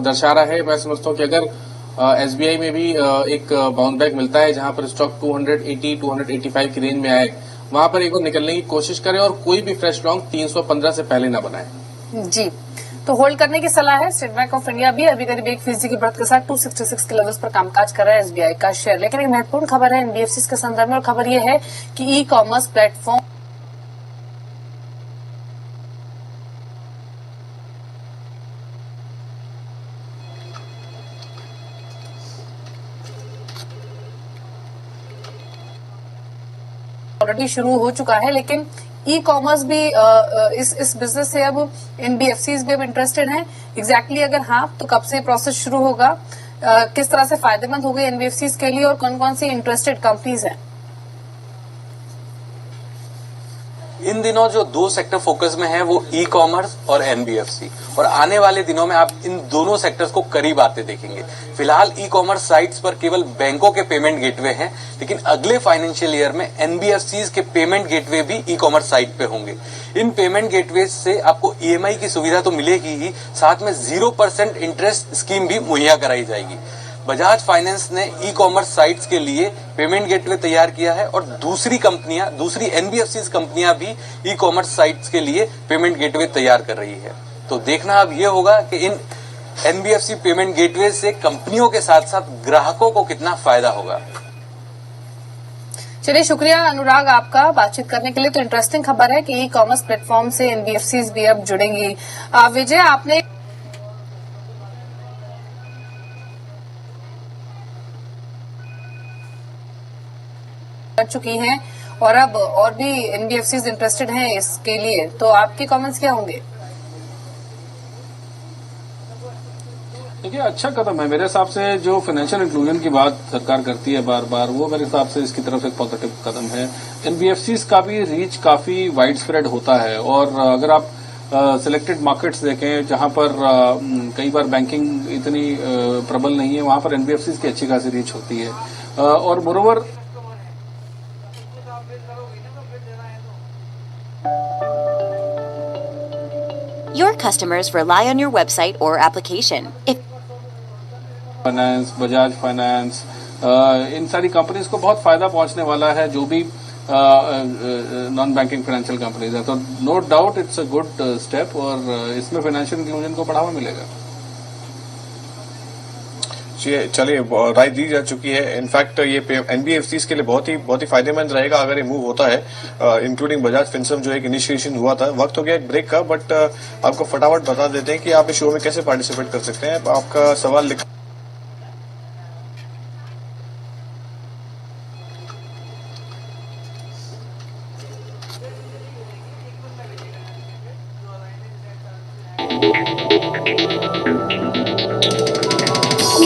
दर्शा रहा है, मैं समझता हूँ कि अगर एसबीआई में भी एक बाउंस बैक मिलता है जहां पर स्टॉक 280-285 की रेंज में आए, वहां पर एक बार निकलने की कोशिश करें और कोई भी फ्रेश लॉन्ग 315 से पहले ना बनाए। जी, तो होल्ड करने की सलाह है। स्टेट बैंक ऑफ इंडिया भी अभी करीब 1% की बढ़त के साथ 266 के लेवल्स पर कामकाज कर रहा है एसबीआई का शेयर। लेकिन एक महत्वपूर्ण खबर है एनबीएफसी के संदर्भ में, और खबर यह है कि ई कॉमर्स प्लेटफॉर्म ऑलरेडी शुरू हो चुका है, लेकिन ई कॉमर्स भी इस बिजनेस से अब एनबीएफसीज भी अब इंटरेस्टेड हैं। एग्जैक्टली अगर हाँ, तो कब से प्रोसेस शुरू होगा, किस तरह से फायदेमंद होगी एनबीएफसीज के लिए, और कौन कौन सी इंटरेस्टेड कंपनीज हैं? इन दिनों जो दो सेक्टर फोकस में है वो ई कॉमर्स और एनबीएफसी, और आने वाले दिनों में आप इन दोनों सेक्टर्स को करीब आते देखेंगे। फिलहाल ई कॉमर्स साइट्स पर केवल बैंकों के पेमेंट गेटवे हैं, लेकिन अगले फाइनेंशियल ईयर में एनबीएफसीज के पेमेंट गेटवे भी ई कॉमर्स साइट पे होंगे। इन पेमेंट गेटवे से आपको ईएमआई की सुविधा तो मिलेगी ही, साथ में 0% इंटरेस्ट स्कीम भी मुहैया कराई जाएगी। बजाज फाइनेंस ने ई कॉमर्स साइट्स के लिए पेमेंट गेटवे तैयार किया है, और दूसरी एनबीएफसी कंपनियां भी ई कॉमर्स साइट्स के लिए पेमेंट गेटवे तैयार कर रही है। तो देखना अब ये होगा कि इन एनबीएफसी पेमेंट गेटवे से कंपनियों के साथ साथ ग्राहकों को कितना फायदा होगा। चलिए, शुक्रिया अनुराग आपका बातचीत करने के लिए। तो इंटरेस्टिंग खबर है कि ई कॉमर्स प्लेटफॉर्म से एनबीएफसीज भी अब जुड़ेंगी। विजय, आपने चुकी हैं और अब और भी एनबीएफसीज इंटरेस्टेड हैं इसके लिए, तो आपके कमेंट्स क्या होंगे? देखिए, अच्छा कदम है मेरे हिसाब से। जो फाइनेंशियल इंक्लूजन की बात सरकार करती है बार बार, वो मेरे हिसाब से इसकी तरफ एक पॉजिटिव कदम है। एनबीएफसीज का भी रीच काफी वाइड स्प्रेड होता है, और अगर आप सिलेक्टेड मार्केट्स देखें जहां पर कई बार बैंकिंग इतनी प्रबल नहीं है, वहां पर एनबीएफसीज की अच्छी खासी रीच होती है। और moreover Your customers rely on your website or application. If Finance, Bajaj Finance, इन सारी कंपनीज को बहुत फायदा पहुंचने वाला है, जो भी नॉन बैंकिंग फाइनेंशियल कंपनीज है। तो no doubt it's a good step, और इसमें फाइनेंशियल इंक्लूजन को बढ़ावा मिलेगा। चलिए, राय दी जा चुकी है। इनफैक्ट ये एनबीएफसीज के लिए बहुत ही फायदेमंद रहेगा अगर ये मूव होता है, इंक्लूडिंग बजाज फिनसर्व जो एक इनिशिएशन हुआ था। वक्त हो गया एक ब्रेक का, बट आपको फटाफट बता देते हैं कि आप इस शो में कैसे पार्टिसिपेट कर सकते हैं। आपका सवाल लिख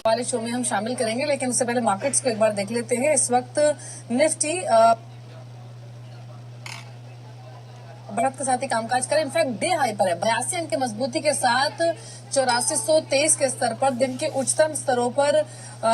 वाले शो में हम शामिल करेंगे, लेकिन उससे पहले मार्केट्स को एक बार देख लेते हैं। इस वक्त निफ्टी बढ़त के साथ ही कामकाज करें, इनफैक्ट डे हाई पर है। 82 अंक की मजबूती के साथ 8423 के स्तर पर दिन के उच्चतम स्तरों पर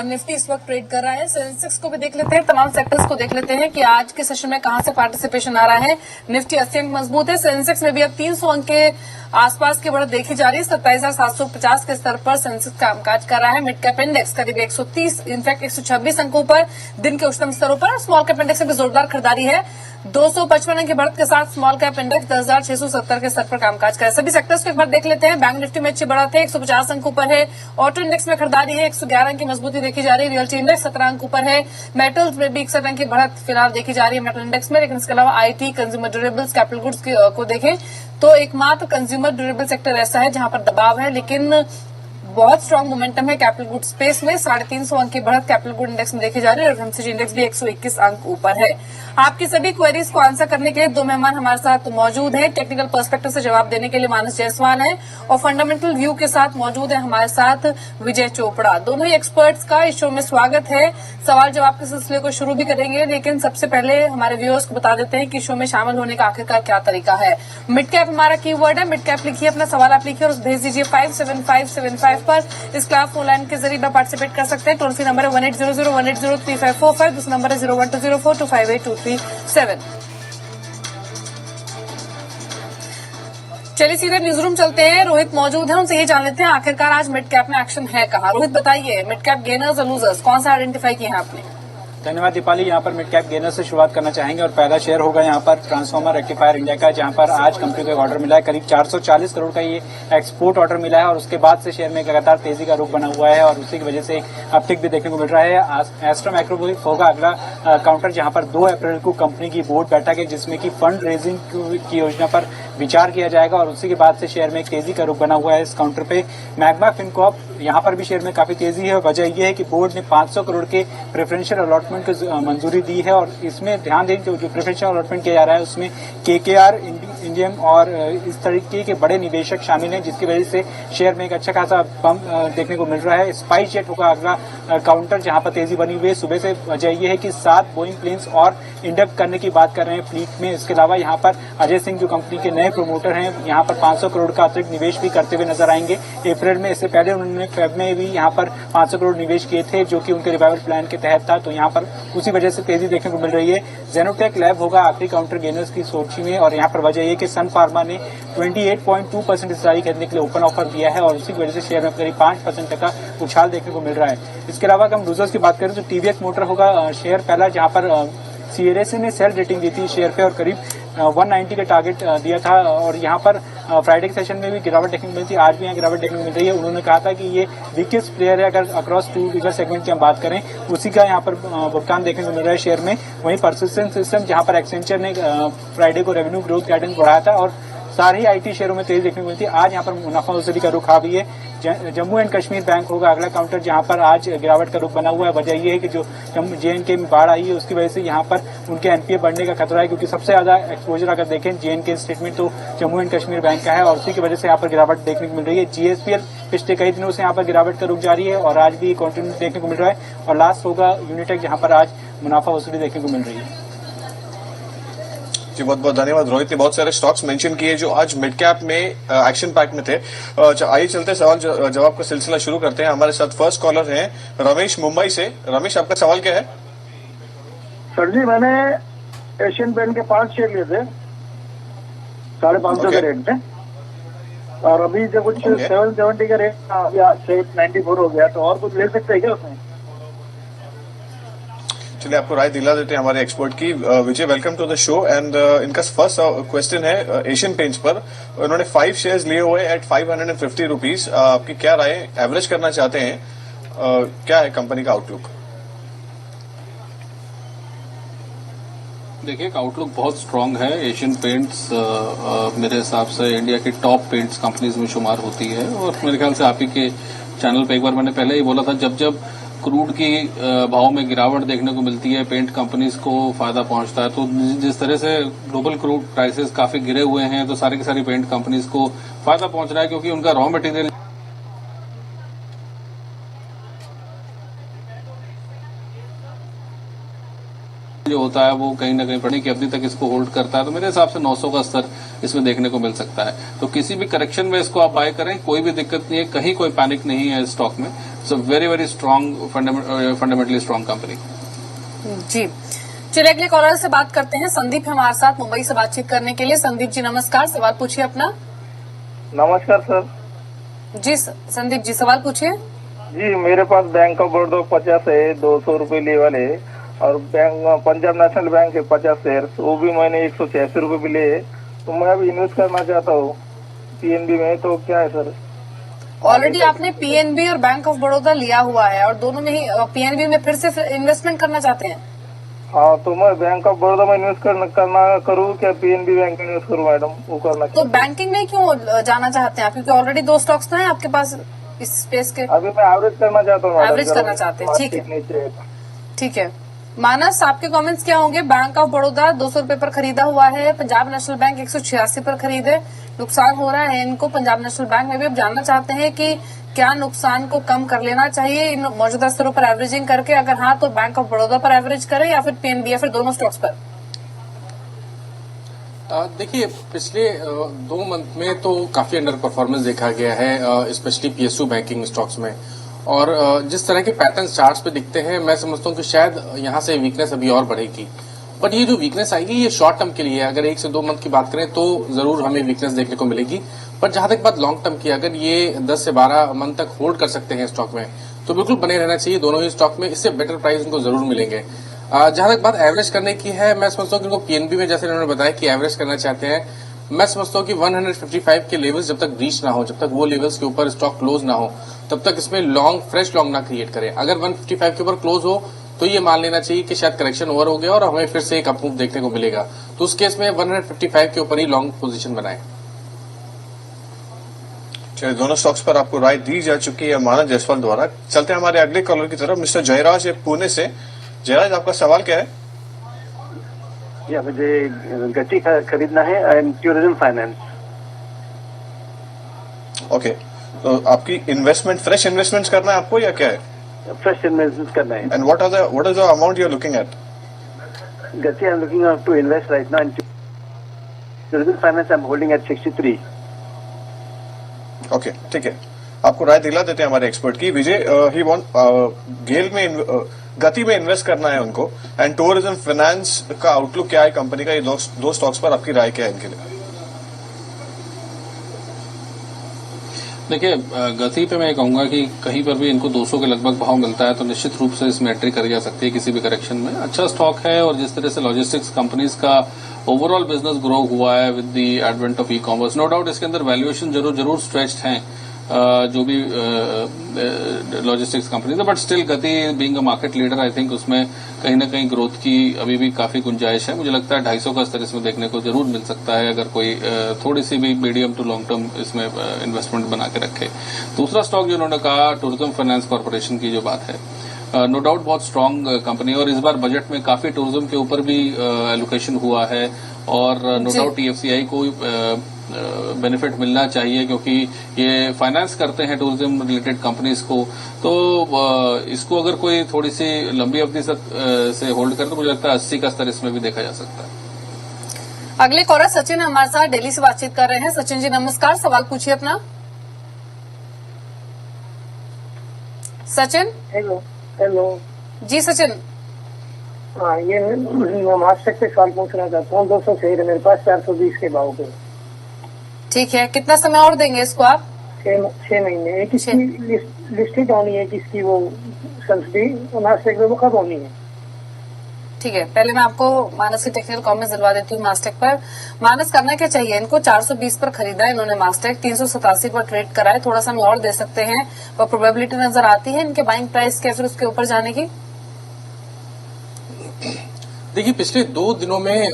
निफ्टी इस वक्त ट्रेड कर रहा है। सेंसेक्स को भी देख लेते हैं, तमाम सेक्टर्स को देख लेते हैं कि आज के सेशन में कहां से पार्टिसिपेशन आ रहा है। निफ्टी 80 अंक मजबूत है, सेंसेक्स में भी अब 300 अंक के आसपास की बढ़त देखी जा रही है। 27,750 के स्तर पर सेंसेक्स कामकाज कर रहा है। मिड कैप इंडेक्स करीब 130, इनफैक्ट 126 अंकों पर दिन के उच्चतम स्तरों पर। स्मॉल कैप इंडेक्स में भी जोरदार खरीदारी है। 255 अंक की बढ़त के साथ स्मॉल कैप इंडेक्स 10,670 के स्तर पर कामकाज कर रहा है। सभी सेक्टर्स को एक बार देख लेते हैं। बैंक निफ्टी में अच्छी बढ़त है, 150 अंकों पर है। ऑटो इंडेक्स में खरीदारी है, 111 अंक की मजबूती देखी जा रही है। रियल्टी इंडेक्स 17 अंक ऊपर है। मेटल्स में भी 61 अंक की बढ़त फिलहाल देखी जा रही है मेटल इंडेक्स में। लेकिन इसके अलावा IT, consumer durables, capital goods को देखें तो एकमात्र कंज्यूमर ड्यूरेबल सेक्टर ऐसा है जहां पर दबाव है, लेकिन बहुत स्ट्रॉन्ग मोमेंटम है कैपिटल गुड स्पेस में। 350 अंक की बढ़त कैपिटल गुड इंडेक्स में देखी जा रही है, और एफएमसीजी इंडेक्स भी 121 अंक ऊपर है। आपकी सभी क्वेरीज को आंसर करने के लिए दो मेहमान हमारे साथ मौजूद हैं। टेक्निकल पर्सपेक्टिव से जवाब देने के लिए मानस जायसवाल है, और फंडामेंटल व्यू के साथ मौजूद है हमारे साथ विजय चोपड़ा। दोनों ही एक्सपर्ट्स का इस शो में स्वागत है। सवाल जवाब के सिलसिले को शुरू भी करेंगे, लेकिन सबसे पहले हमारे व्यूअर्स को बता देते हैं कि शो में शामिल होने का आखिरकार क्या तरीका है। मिड कैप हमारा कीवर्ड है, मिड कैप लिखिए, अपना सवाल आप लिखिए और भेज दीजिए 57575 पर। इस क्लास फोन लाइन के जरिए आप पार्टिसिपेट कर सकते हैं। टोल फ्री नंबर है 1800-180-3545, दूसरा नंबर है 0120425823 7। चलिए सीधे न्यूज रूम चलते हैं। रोहित मौजूद है, उनसे ये जान लेते हैं आखिरकार आज मिड कैप में एक्शन है कहाँ। रोहित बताइए, मिड कैप गेनर्स और लूजर्स कौन सा आइडेंटिफाई किए हैं आपने? धन्यवाद दीपाली। यहाँ पर मिड कैप गेनर से शुरुआत करना चाहेंगे और पहला शेयर होगा यहाँ पर ट्रांसफार्मर रेक्टिफायर इंडिया का, जहाँ पर आज कंपनी को एक ऑर्डर मिला है। करीब 440 करोड़ का ये एक्सपोर्ट ऑर्डर मिला है और उसके बाद से शेयर में लगातार तेजी का रुख बना हुआ है और उसी की वजह से अपटिक भी देखने को मिल रहा है। एस्ट्रा मैक्रो होगा अगला काउंटर, जहाँ पर 2 अप्रैल को कंपनी की बोर्ड बैठक है जिसमें की फंड रेजिंग की योजना पर विचार किया जाएगा और उसी के बाद से शेयर में एक तेजी का रुख बना हुआ है। इस काउंटर पे मैग्मा फिनकॉर्प, यहाँ पर भी शेयर में काफी तेजी है। वजह यह है कि बोर्ड ने 500 करोड़ के प्रेफरेंशियल अलॉटमेंट को मंजूरी दी है और इसमें ध्यान दें जो प्रेफरेंशियल अलॉटमेंट किया जा रहा है उसमें KKR, इंडियम और इस तरीके के बड़े निवेशक शामिल हैं, जिसकी वजह से शेयर में एक अच्छा खासा पंप देखने को मिल रहा है। स्पाइस जेट होगा अगला काउंटर, जहां पर तेजी बनी हुई है सुबह से। वजह यह है कि 7 बोइंग प्लेन्स और इंडक्ट करने की बात कर रहे हैं फ्लीट में। इसके अलावा यहाँ पर अजय सिंह जो कंपनी के नए प्रमोटर हैं, यहाँ पर 500 करोड़ का अतिरिक्त निवेश भी करते हुए नजर आएंगे अप्रैल में। इससे पहले उन्होंने फेब में भी यहाँ पर 500 करोड़ निवेश किए थे जो कि उनके रिवाइवल प्लान के तहत था, तो यहाँ पर उसी वजह से तेजी देखने को मिल रही है। जेनोटेक लैब होगा आखिरी काउंटर गेनर्स की सूची में और यहाँ पर वजह यह कि सन फार्मा ने 28.2% हिस्सेदारी खरीदने के लिए ओपन ऑफर दिया है और उसी की वजह से शेयर में करीब 5% तक का उछाल देखने को मिल रहा है। इसके अलावा अगर हम लूजर्स की बात करें तो TVS मोटर होगा शेयर पहला, जहाँ पर CLSA ने सेल रेटिंग दी थी शेयर पे और करीब 190 का टारगेट दिया था और यहाँ पर फ्राइडे के सेशन में भी गिरावट देखने को मिली थी। आज भी यहाँ गिरावट देखने को मिल रही है। उन्होंने कहा था कि ये वीकेस्ट प्लेयर है अगर अक्रॉस 2 व्हीलर सेगमेंट की हम बात करें, उसी का यहाँ पर भुगतान देखने को मिल रहा है शेयर में। वहीं परसिस्टेंट सिस्टम, जहाँ पर एक्सेंचर ने फ्राइडे को रेवेन्यू ग्रोथ गाइडेंस बढ़ाया था और सारे ही IT शेयरों में तेजी देखने को मिलती है। आज यहाँ पर मुनाफा वसूली का रुख आ भी है। जम्मू एंड कश्मीर बैंक होगा अगला काउंटर, जहाँ पर आज गिरावट का रुख बना हुआ है। वजह यह है कि जो JNK में बाढ़ आई है उसकी वजह से यहाँ पर उनके NPA बढ़ने का खतरा है, क्योंकि सबसे ज्यादा एक्सपोजर अगर देखें JNK स्टेटमेंट तो जम्मू एंड कश्मीर बैंक का है और उसी की वजह से यहाँ पर गिरावट देखने को मिल रही है। GSPL पिछले कई दिनों से यहाँ पर गिरावट का रुख जारी है और आज भी कंटिन्यू देखने को मिल रहा है। और लास्ट होगा यूनिटेक, जहाँ पर आज मुनाफा वसूली देखने को मिल रही है। जी बहुत बहुत धन्यवाद। रोहित ने बहुत सारे स्टॉक्स मेंशन किए जो आज मिड कैप में एक्शन पैक में थे। आइए चलते सवाल जवाब का सिलसिला शुरू करते हैं। हमारे साथ फर्स्ट कॉलर हैं रमेश मुंबई से। रमेश, आपका सवाल क्या है? सर जी, मैंने एशियन पेंट के 5 शेयर लिए थे 550 के रेट में और अभी जब कुछ 770 का रेट 794 हो गया, तो और कुछ ले सकते हैं क्या उसमें? चलिए आपको राय दिला देते हैं हमारे एक्सपर्ट की। Vijay, welcome to the show. And इनका फर्स्ट क्वेश्चन है एशियन पेंट्स पर। उन्होंने 5 शेयर्स लिए हुए एट 550 रुपीज। आपकी क्या राय? एवरेज करना चाहते हैं, क्या है कंपनी का आउटलुक? देखिए, आउटलुक बहुत स्ट्रांग है। एशियन पेंट्स मेरे हिसाब से इंडिया की टॉप पेंट्स कंपनीज में शुमार होती है और मेरे ख्याल से आप ही के चैनल पे एक बार मैंने पहले ही बोला था, जब जब क्रूड की भाव में गिरावट देखने को मिलती है पेंट कंपनीज को फायदा पहुंचता है। तो जिस तरह से ग्लोबल क्रूड प्राइसेस काफी गिरे हुए हैं तो सारी की सारी पेंट कंपनीज को फायदा पहुंच रहा है, क्योंकि उनका रॉ मटेरियल जो होता है वो कहीं ना कहीं पड़ने की अवधि तक इसको होल्ड करता है। तो मेरे हिसाब से 900 का स्तर इसमें देखने को मिल सकता है। तो किसी भी करेक्शन में इसको आप बाय करें, कोई भी दिक्कत नहीं है, कहीं कोई पैनिक नहीं है इस स्टॉक में। It's a very very strong, fundamentally strong company. जी चलिए अगले कॉलर से बात करते हैं। संदीप हमारे साथ मुंबई से बातचीत करने के लिए। संदीप जी नमस्कार, सवाल पूछिए अपना। नमस्कार सर जी संदीप जी सवाल पूछिए। जी, मेरे पास बैंक ऑफ बड़ौदा 50 है, 200 रुपए लिए वाले, और बैंक पंजाब नेशनल बैंक है 50 शेयर, वो भी मैंने 186 रुपए भी लिए। तो मैं अभी इन्वेस्ट करना चाहता हूँ PNB में, तो क्या है सर? ऑलरेडी आपने PNB और बैंक ऑफ बड़ौदा लिया हुआ है और दोनों में ही PNB में फिर से इन्वेस्टमेंट करना चाहते हैं? हाँ, तो मैं बैंक ऑफ बड़ौदा में इन्वेस्ट करूँ क्या PNB बैंक में इन्वेस्ट करूँ मैडम? वो करना। तो बैंकिंग में क्यों जाना चाहते हैं आप? क्योंकि ऑलरेडी 2 स्टॉक्स तो हैं आपके पास इस स्पेस के। अभी मैं एवरेज करना चाहता हूँ। एवरेज करना चाहते हैं, ठीक है ठीक है। मानस, आपके कमेंट्स क्या होंगे? बैंक ऑफ बड़ौदा 200 रुपए पर खरीदा हुआ है, पंजाब नेशनल बैंक 186 पर खरीदे, नुकसान हो रहा है इनको पंजाब नेशनल बैंक में भी। अब जानना चाहते हैं कि क्या नुकसान को कम कर लेना चाहिए इन मौजूदा स्तरों पर एवरेजिंग करके? अगर हाँ तो बैंक ऑफ बड़ौदा पर एवरेज करें या फिर PNB या फिर दोनों स्टॉक्स पर? देखिए, पिछले 2 मंथ में तो काफी अंडर परफॉर्मेंस देखा गया है, स्पेशली PSU बैंकिंग स्टॉक्स में। और जिस तरह के पैटर्न चार्ट्स पे दिखते हैं, मैं समझता हूँ कि शायद यहाँ से वीकनेस अभी और बढ़ेगी बट ये जो वीकनेस आएगी ये शॉर्ट टर्म के लिए है। अगर 1 से 2 मंथ की बात करें तो जरूर हमें वीकनेस देखने को मिलेगी, पर जहां तक बात लॉन्ग टर्म की, अगर ये 10 से 12 मंथ तक होल्ड कर सकते हैं स्टॉक में तो बिल्कुल बने रहना चाहिए दोनों ही स्टॉक में। इससे बेटर प्राइस उनको जरूर मिलेंगे। जहां तक बात एवरेज करने की है, मैं समझता हूँ कि उनको पीएनबी में जैसे उन्होंने बताया कि एवरेज करना चाहते हैं, मैं समझता हूँ कि 155 के लेवल्स जब तक रीच ना हो, जब तक वो लेवल्स के ऊपर स्टॉक क्लोज ना हो, तब तक इसमें फ्रेश लॉन्ग ना क्रिएट करें। अगर 155 के ऊपर क्लोज हो तो ये मान लेना चाहिए कि शायद करेक्शन ओवर हो गया और हमें फिर से एक अपमूव देखने को मिलेगा। तो उस केस में 155 के ऊपर ही लॉन्ग पोजीशन बनाएं। चलिए, दोनों स्टॉक्स पर आपको राय दी जा चुकी है मानव जायसवाल द्वारा। चलते हैं हमारे अगले कॉलर की तरफ, मिस्टर जयराज है पुणे से। जयराज, आपका सवाल क्या है? या मुझे गति खरीदना है एंड टूरिज्म फाइनेंस। ओके, तो आपकी इन्वेस्टमेंट फ्रेश इन्वेस्टमेंट करना है आपको या क्या है? फ्रेश इन्वेस्टमेंट करना है। And what is the amount you are looking at? Gati I am looking to invest right now in tourism finance. I am holding at 63। Okay, ठीक है, आपको राय दिला देते हैं हमारे एक्सपर्ट की। विजय, ही वांट गेल में गति में इन्वेस्ट करना है उनको, एंड टूरिज्म फाइनेंस का आउटलुक क्या है कंपनी का? ये दो स्टॉक्स पर आपकी राय क्या है इनके लिए? देखिए, गति पे मैं कहूंगा कि कहीं पर भी इनको 200 के लगभग भाव मिलता है तो निश्चित रूप से इसमें एंट्री करी जा सकती है किसी भी करेक्शन में। अच्छा स्टॉक है, और जिस तरह से लॉजिस्टिक्स कंपनीज का ओवरऑल बिजनेस ग्रो हुआ है with the advent of e commerce, no doubt इसके अंदर वैल्यूएशन जरूर स्ट्रेच्ड हैं जो भी लॉजिस्टिक्स कंपनीज है, but still Gati being a market leader, I think उसमें कहीं ना कहीं ग्रोथ की अभी भी काफी गुंजाइश है। मुझे लगता है 250 का स्तर इसमें देखने को जरूर मिल सकता है अगर कोई थोड़ी सी भी मीडियम टू लॉन्ग टर्म इसमें इन्वेस्टमेंट बना के रखे। दूसरा स्टॉक जो उन्होंने कहा, टूरिज्म फाइनेंस कॉर्पोरेशन की जो बात है, नो डाउट बहुत स्ट्रांग कंपनी, और इस बार बजट में काफी टूरिज्म के ऊपर भी एलोकेशन हुआ है, और नो डाउट टीएफसीआई को बेनिफिट मिलना चाहिए क्योंकि ये फाइनेंस करते हैं टूरिज्म रिलेटेड कंपनीज को। तो इसको अगर कोई थोड़ी सी लंबी अवधि से होल्ड करे तो मुझे लगता है 80 का स्तर इसमें भी देखा जा सकता है। अगले कॉलर सचिन हमारे साथ दिल्ली से बातचीत कर रहे हैं। सचिन जी नमस्कार, सवाल पूछिए अपना। सचिन। हेलो जी सचिन। हाँ, ये मैं मास्टर से सवाल पूछना चाहता हूँ। 200 शेयर है मेरे पास 420 के भाव पे। ठीक है, कितना समय और देंगे इसको आप? 6 महीने। एक इसकी लिस्टेड होनी है, किसकी वो सब्सिडी मास्टेक में वो कब होनी है? ठीक है, पहले मैं आपको मानस की टेक्निकल कमेंट्स दिलवा देती हूँ मास्टेक पर। मानस करना क्या चाहिए इनको? 420 पर खरीदा है इन्होंने मास्टेक, 387 पर ट्रेड करा है। थोड़ा सा हम और दे सकते हैं, पर प्रोबेबिलिटी नजर आती है इनके बाइंग प्राइस के फिर उसके ऊपर जाने की। देखिए, पिछले 2 दिनों में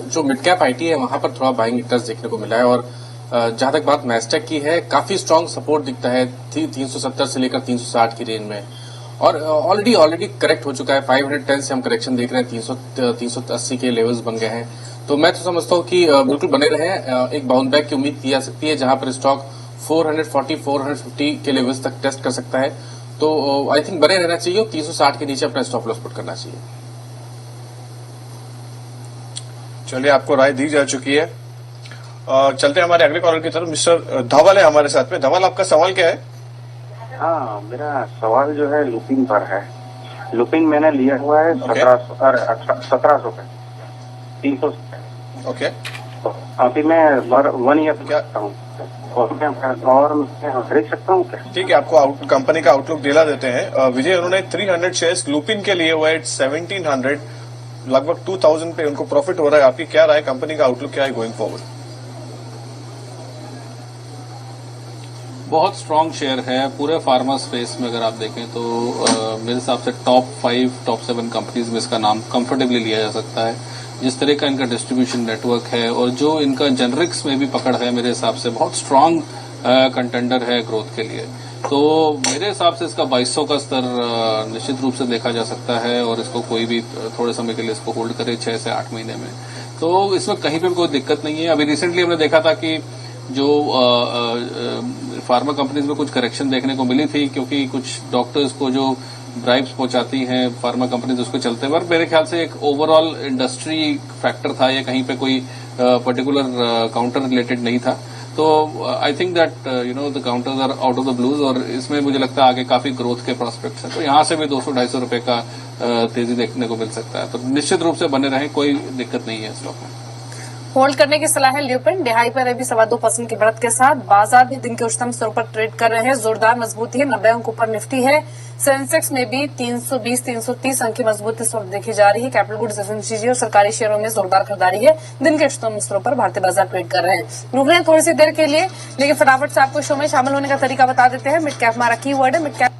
जो मिड कैप आईटी है वहां पर थोड़ा बाइंग इंटरेस्ट देखने को मिला है, और जहां तक बात मैस्टेक की है, काफी स्ट्रांग सपोर्ट दिखता है 370 से लेकर 360 की रेंज में, और ऑलरेडी करेक्ट हो चुका है। 510 से हम करेक्शन देख रहे हैं, 380 के लेवल्स बन गए हैं। तो मैं तो समझता हूँ कि बिल्कुल बने रहे, एक बाउंस बैक की उम्मीद की जा सकती है जहां पर स्टॉक 440 450 के लेवल्स तक टेस्ट कर सकता है। तो आई थिंक बने रहना चाहिए, 360 के नीचे अपना स्टॉप लॉस पुट करना चाहिए। चलिए, आपको राय दी जा चुकी है। चलते हैं हमारे अगले कॉलर की तरफ, मिस्टर धवल है हमारे साथ में। धवल, आपका सवाल क्या है? हाँ, मेरा सवाल जो है लुपिन पर है। लुपिन मैंने लिया हुआ है 1700 पे 300। ओके, तो अभी मैं 1 ईयर क्या हूँ और मैं खरीद सकता हूँ क्या? ठीक है, आपको कंपनी का आउटलुक दिला देते हैं। विजय, उन्होंने 300 शेयर्स लुपिन के लिए हुआ है 1700, लगभग 2000 पे उनको प्रॉफिट हो रहा है। आपकी क्या राय, कंपनी का आउटलुक क्या है गोइंग फॉरवर्ड? बहुत स्ट्रांग शेयर है पूरे फार्मा स्पेस में। अगर आप देखें तो मेरे हिसाब से टॉप 5 टॉप 7 कंपनीज में इसका नाम कंफर्टेबली लिया जा सकता है। जिस तरह का इनका डिस्ट्रीब्यूशन नेटवर्क है और जो इनका जेनरिक्स में भी पकड़ है, मेरे हिसाब से बहुत स्ट्रांग कंटेंडर है ग्रोथ के लिए। तो मेरे हिसाब से इसका 2200 का स्तर निश्चित रूप से देखा जा सकता है, और इसको कोई भी थोड़े समय के लिए इसको होल्ड करे 6 से 8 महीने में, तो इसमें कहीं पे भी कोई दिक्कत नहीं है। अभी रिसेंटली हमने देखा था कि जो फार्मा कंपनीज में कुछ करेक्शन देखने को मिली थी, क्योंकि कुछ डॉक्टर्स को जो ब्राइब्स पहुंचाती हैं फार्मा कंपनीज, उसको चलते हुए मेरे ख्याल से एक ओवरऑल इंडस्ट्री फैक्टर था, ये कहीं पे कोई पर्टिकुलर काउंटर रिलेटेड नहीं था। तो I think that the counters are out of the blues और इसमें मुझे लगता है आगे काफी ग्रोथ के प्रोस्पेक्ट्स हैं। तो यहां से भी 200-250 रुपए का तेजी देखने को मिल सकता है। तो निश्चित रूप से बने रहें, कोई दिक्कत नहीं है स्टॉक में। होल्ड करने की सलाह है ल्यूपिन। दिहाई पर अभी 2.25% की बढ़त के साथ बाजार भी दिन के उच्चतम स्तरों पर ट्रेड कर रहे हैं। जोरदार मजबूती है, 90 अंक ऊपर निफ्टी है। सेंसेक्स में भी 320-330 अंक की मजबूती इस वक्त देखी जा रही है। कैपिटल गुड्स, एफएमसीजी और सरकारी शेयरों में जोरदार खरीदारी है। दिन के उच्चतम स्तरों पर भारतीय बाजार ट्रेड कर रहे हैं। रुक रहे हैं थोड़ी सी देर के लिए, लेकिन फटाफट से आपको शो में शामिल होने का तरीका बता देते हैं। मिड कैप हमारा कीवर्ड है। Mid cap